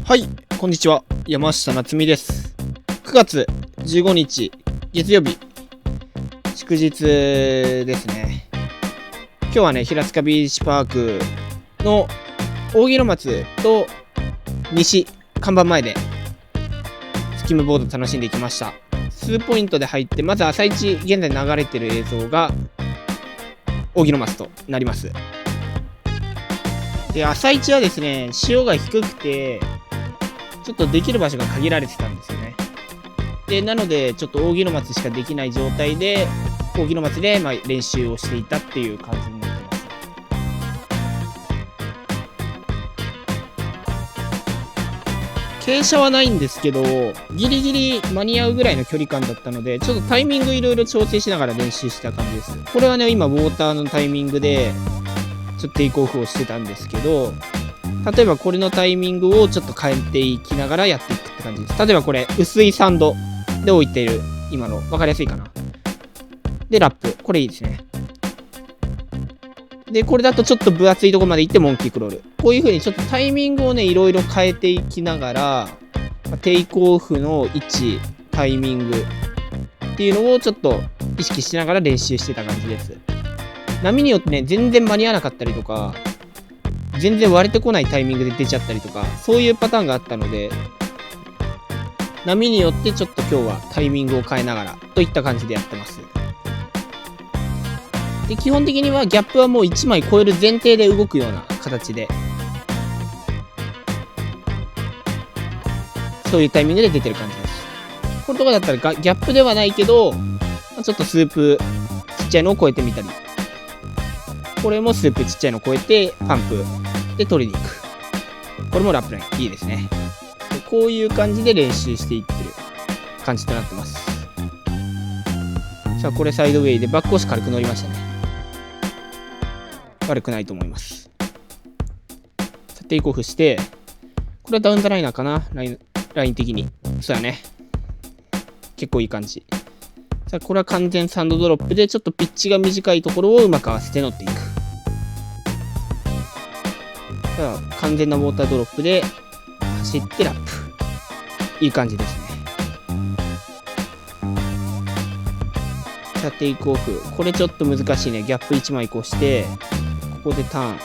はい、こんにちは。山下夏実です。9月15日月曜日、祝日ですね。今日はね、平塚ビーチパークの扇の松と西看板前でスキムボード楽しんでいきました。数ポイントで入って、まず朝一現在流れてる映像が扇の松となります。で、朝一はですね、潮が低くてちょっとできる場所が限られてたんですよね。で、なのでちょっと扇の松しかできない状態で扇の松で練習をしていたっていう感じになってます。傾斜はないんですけど、ギリギリ間に合うぐらいの距離感だったので、ちょっとタイミングいろいろ調整しながら練習した感じです。これはね、今ウォーターのタイミングでちょっとテイクオフをしてたんですけど、例えばこれのタイミングをちょっと変えていきながらやっていくって感じです。例えばこれ薄いサンドで置いている、今の分かりやすいかな。でラップ、これいいですね。でこれだとちょっと分厚いところまで行ってモンキークロール、こういう風にちょっとタイミングをねいろいろ変えていきながらテイクオフの位置、タイミングっていうのをちょっと意識しながら練習してた感じです。波によってね全然間に合わなかったりとか、全然割れてこないタイミングで出ちゃったりとか、そういうパターンがあったので、波によってちょっと今日はタイミングを変えながらといった感じでやってます。で基本的にはギャップはもう1枚超える前提で動くような形で、そういうタイミングで出てる感じです。これとかだったらギャップではないけど、ちょっとスープちっちゃいのを超えてみたり、これもスープちっちゃいのを超えてパンプで取りに行く。これもラップラインいいですね。でこういう感じで練習していってる感じとなってます。さあこれサイドウェイでバック押し軽く乗りましたね。悪くないと思います。さあテイクオフして、これはダウンザライナーかな、ライン的に。そうだね、結構いい感じ。さあこれは完全サンドドロップでちょっとピッチが短いところをうまく合わせて乗っていく。さあ完全なウォータードロップで走ってラップ、いい感じですね。さあテイクオフ、これちょっと難しいね。ギャップ1枚越してここでターン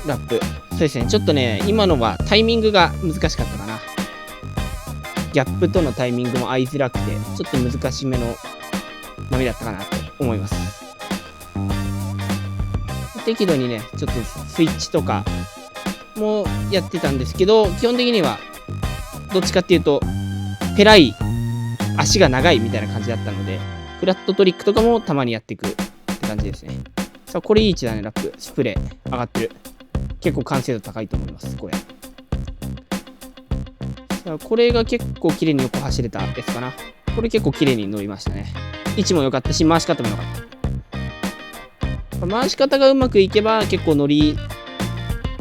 ラップ、そうですね、ちょっとね今のはタイミングが難しかったかな。ギャップとのタイミングも合いづらくてちょっと難しめの波だったかなと思います。適度にねちょっとスイッチとかもやってたんですけど、基本的にはどっちかっていうとペライ足が長いみたいな感じだったので、フラットトリックとかもたまにやっていくって感じですね。さあこれいい位置だね。ラップスプレー上がってる、結構完成度高いと思います。これさあこれが結構綺麗に横走れたですかな。これ結構綺麗に乗りましたね。位置も良かったし回し方も良かった。回し方がうまくいけば結構乗り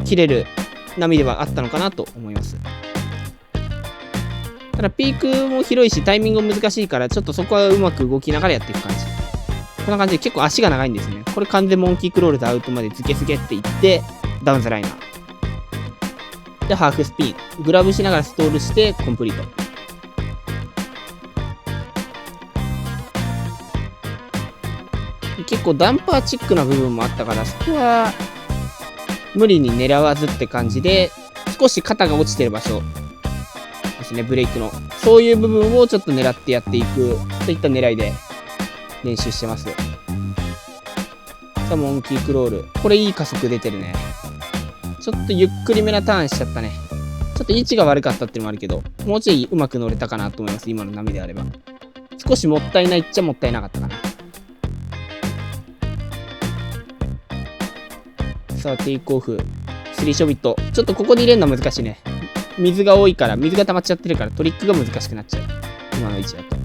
切れる波ではあったのかなと思います。ただピークも広いしタイミングも難しいから、ちょっとそこはうまく動きながらやっていく感じ。こんな感じで結構足が長いんですね。これ完全モンキークロールでアウトまでズケズケっていってダウンザライナーでハーフスピン、グラブしながらストールしてコンプリート。結構ダンパーチックな部分もあったから、そこは無理に狙わずって感じで、少し肩が落ちてる場所ですね、ブレイクのそういう部分をちょっと狙ってやっていくといった狙いで練習してます。さあモンキークロール、これいい加速出てるね。ちょっとゆっくりめなターンしちゃったね。ちょっと位置が悪かったっていうのもあるけど、もうちょいうまく乗れたかなと思います。今の波であれば少しもったいないっちゃもったいなかったかな。さあテイクオフスリーショビット、ちょっとここで入れるのは難しいね。水が多いから、水が溜まっちゃってるからトリックが難しくなっちゃう。今の位置だと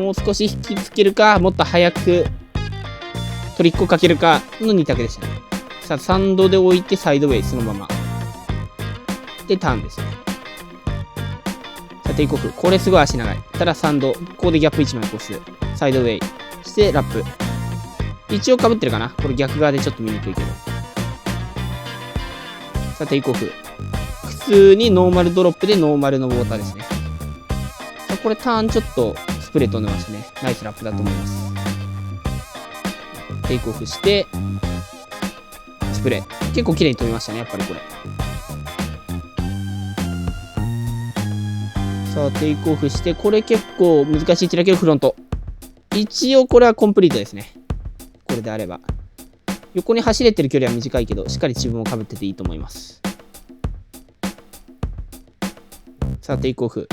もう少し引きつけるか、もっと早くトリックをかけるかの2択でしたね。さあサンドで置いてサイドウェイそのままでターンですね。さあテイクオフ、これすごい足長い。ただサンド、ここでギャップ1枚越す、サイドウェイしてラップ、一応かぶってるかな。これ逆側でちょっと見にくいけど。さあテイクオフ、通にノーマルドロップでノーマルのウォーターですね。さあこれターンちょっとスプレー飛んでましたね。ナイスラップだと思います。テイクオフして、スプレー。結構綺麗に飛びましたね、やっぱりこれ。さあ、テイクオフして、これ結構難しい位置だけどフロント。一応これはコンプリートですね。これであれば。横に走れてる距離は短いけど、しっかり自分をかぶってていいと思います。さあ、テイクオフ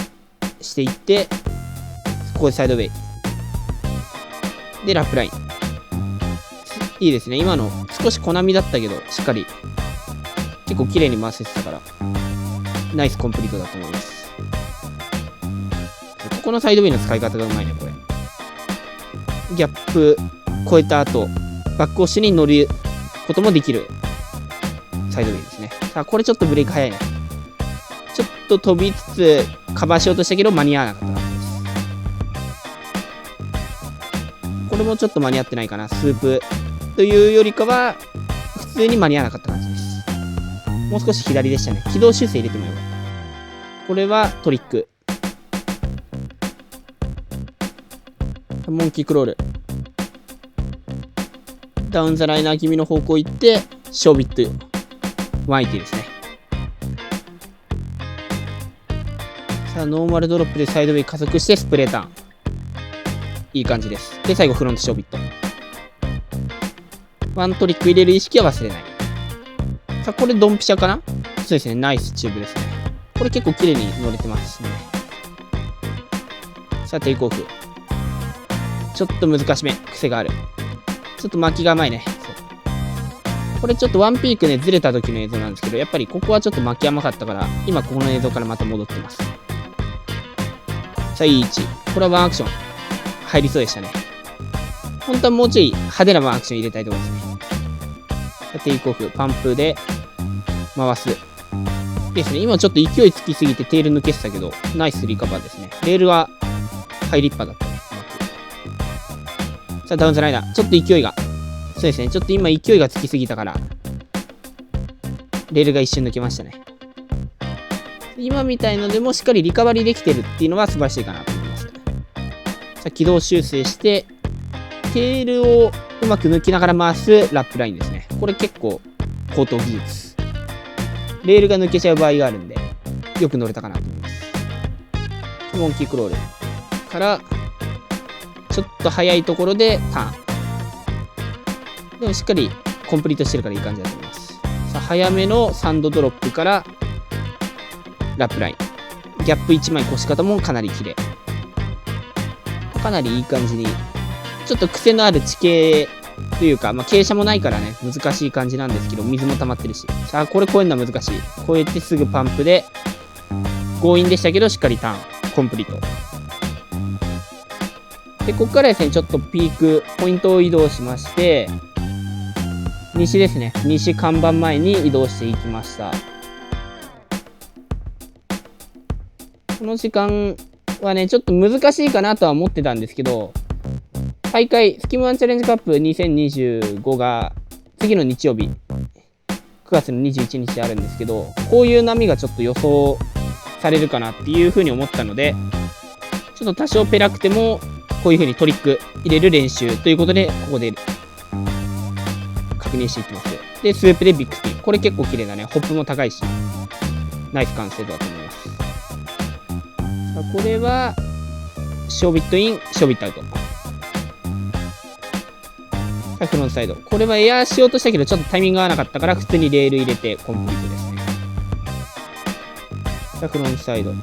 していって、ここでサイドウェイ。で、ラップライン。いいですね。今の少し小波だったけど、しっかり結構綺麗に回せてたから、ナイスコンプリートだと思います。ここのサイドウェイの使い方がうまいね、これ。ギャップ超えた後、バックオッシュに乗ることもできるサイドウェイですね。さあ、これちょっとブレーク早いね。ちょっと飛びつつカバーしようとしたけど間に合わなかった感じです。これもちょっと間に合ってないかな。スープというよりかは普通に間に合わなかった感じです。もう少し左でしたね。軌道修正入れてもよかった。これはトリック。モンキークロール。ダウンザライナー気味の方向行って、ショービット180ですね。さあ、ノーマルドロップでサイドウェイ加速してスプレーターン。いい感じです。で、最後フロントショービット。ワントリック入れる意識は忘れない。さあ、これドンピシャかな？そうですね。ナイスチューブですね。これ結構綺麗に乗れてますね。さあ、テイクオフ。ちょっと難しめ。癖がある。ちょっと巻きが甘いね。これちょっとワンピークね、ずれた時の映像なんですけど、やっぱりここはちょっと巻き甘かったから、今ここの映像からまた戻ってます。さあ、いい位置。これはワンアクション。入りそうでしたね。本当はもうちょい派手なワンアクション入れたいところですね。さあ、テイクオフ。パンプで回す。ですね。今ちょっと勢いつきすぎてテール抜けてたけど、ナイスリカバーですね。レールはハイリッパーだったね。さあ、ダウンザライナー。ちょっと勢いが。そうですね。ちょっと今勢いがつきすぎたから、レールが一瞬抜けましたね。今みたいのでもしっかりリカバリーできてるっていうのは素晴らしいかなと思います。さあ、軌道修正して、テールをうまく抜きながら回すラップラインですね。これ結構高等技術。レールが抜けちゃう場合があるんで、よく乗れたかなと思います。モンキークロールから、ちょっと早いところでターン。でもしっかりコンプリートしてるからいい感じだと思います。さあ、早めのサンドドロップからラップライン。ギャップ1枚越し方もかなり綺麗。かなりいい感じに。ちょっと癖のある地形というか、傾斜もないからね、難しい感じなんですけど、水も溜まってるし。さあ、これ越えるのは難しい。越えてすぐパンプで、強引でしたけど、しっかりターン。コンプリート。で、ここからですね、ちょっとピーク、ポイントを移動しまして、西ですね。西看板前に移動していきました。この時間はね、ちょっと難しいかなとは思ってたんですけど、大会、スキムワンチャレンジカップ2025が次の日曜日、9月の21日あるんですけど、こういう波がちょっと予想されるかなっていうふうに思ったので、ちょっと多少ペラくても、こういう風にトリック入れる練習ということで、ここで確認していきます。で、スープでビッグスピン。これ結構綺麗だね。ホップも高いし、ナイス完成度だと思います。さあ、これは、ショービットイン、ショービットアウト。さあ、フロントサイド。これはエアーしようとしたけど、ちょっとタイミングが合わなかったから、普通にレール入れてコンプリートですね。さあ、フロントサイド。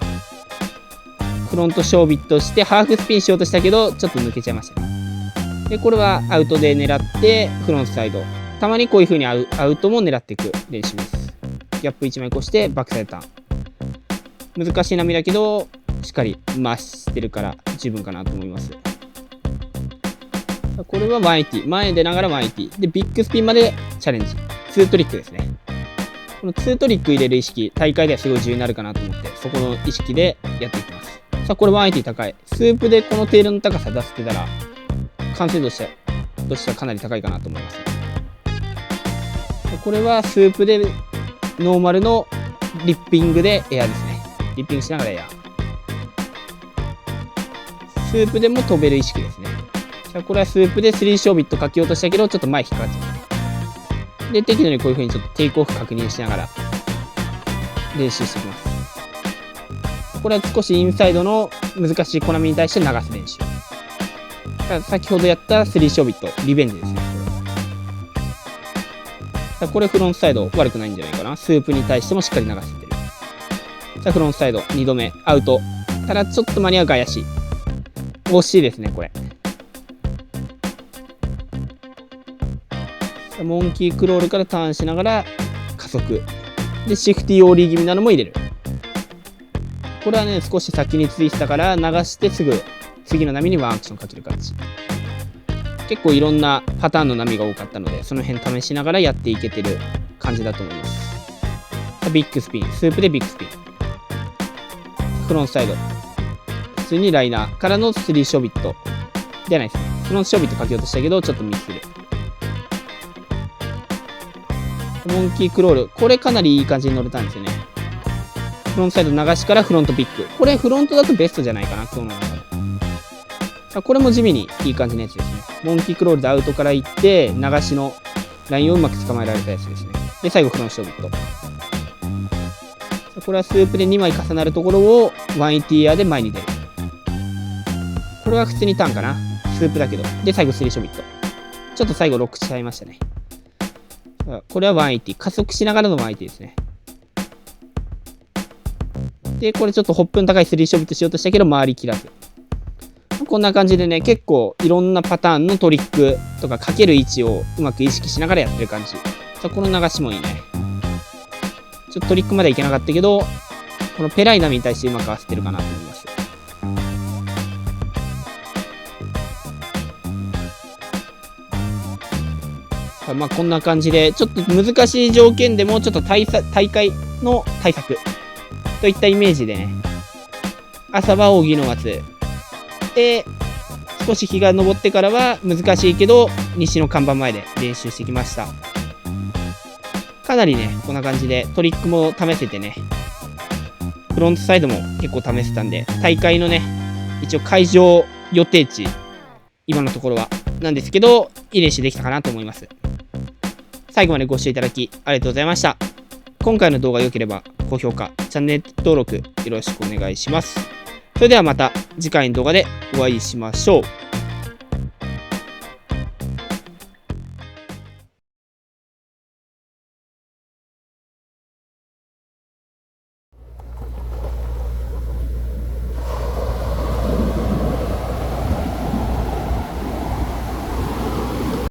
フロントショービットしてハーフスピンしようとしたけどちょっと抜けちゃいましたね。でこれはアウトで狙ってフロントサイド、たまにこういう風にアウトも狙っていく練習です。ギャップ1枚越してバックサイドターン。難しい波だけどしっかり回してるから十分かなと思います。これは180、前出ながら180でビッグスピンまでチャレンジ。2トリックですね。この2トリック入れる意識、大会ではすごい重要になるかなと思って、そこの意識でやっていきます。さあ、これ180高い。スープでこのテールの高さ出せてたら、完成度としてはかなり高いかなと思います。これはスープでノーマルのリッピングでエアですね。リッピングしながらエア。スープでも飛べる意識ですね。じゃあこれはスープで3ショービットかけようとしたけど、ちょっと前引っかかっちゃう。で、適度にこういう風にちょっとテイクオフ確認しながら練習していきます。これは少しインサイドの難しいコナミに対して流す練習。先ほどやった3ショービット、リベンジですね。これフロントサイド悪くないんじゃないかな。スープに対してもしっかり流せてる。じゃあフロントサイド2度目、アウト。ただちょっと間に合うか怪しい。惜しいですね、これ。モンキークロールからターンしながら加速。で、シフティーオーリー気味なのも入れる。これはね、少し先についてたから流してすぐ次の波にワンアクションかける感じ。結構いろんなパターンの波が多かったので、その辺試しながらやっていけてる感じだと思います。ビッグスピン、スープでビッグスピン。フロントサイド。普通にライナーからの3ショービット。じゃないですね。フロントショービットかけようとしたけど、ちょっとミスする。モンキークロール。これかなりいい感じに乗れたんですよね。フロントサイド流しからフロントビッグ。これフロントだとベストじゃないかな、今日の中で。これも地味にいい感じのやつですね。モンキークロールでアウトから行って、流しのラインをうまく捕まえられたやつですね。で、最後フロントショービット。これはスープで2枚重なるところを180エアで前に出る。これは普通にターンかな。スープだけど。で、最後3ショービット。ちょっと最後ロックしちゃいましたね。これは180。加速しながらの180ですね。で、これちょっとホップの高い3ショービットしようとしたけど、回りきらず。こんな感じでね、結構いろんなパターンのトリックとかかける位置をうまく意識しながらやってる感じ。この流しもいいね。ちょっとトリックまでいけなかったけど、このペライナミに対してうまく合わせてるかなと思います。まあこんな感じで、ちょっと難しい条件でもちょっと大会の対策といったイメージでね、朝は扇の松。で、少し日が昇ってからは難しいけど、西の看板前で練習してきました。かなりね、こんな感じでトリックも試せてね、フロントサイドも結構試せたんで、大会のね、一応会場予定地、今のところはなんですけど、いい練習できたかなと思います。最後までご視聴いただきありがとうございました。今回の動画が良ければ高評価、チャンネル登録よろしくお願いします。それではまた次回の動画でお会いしましょう。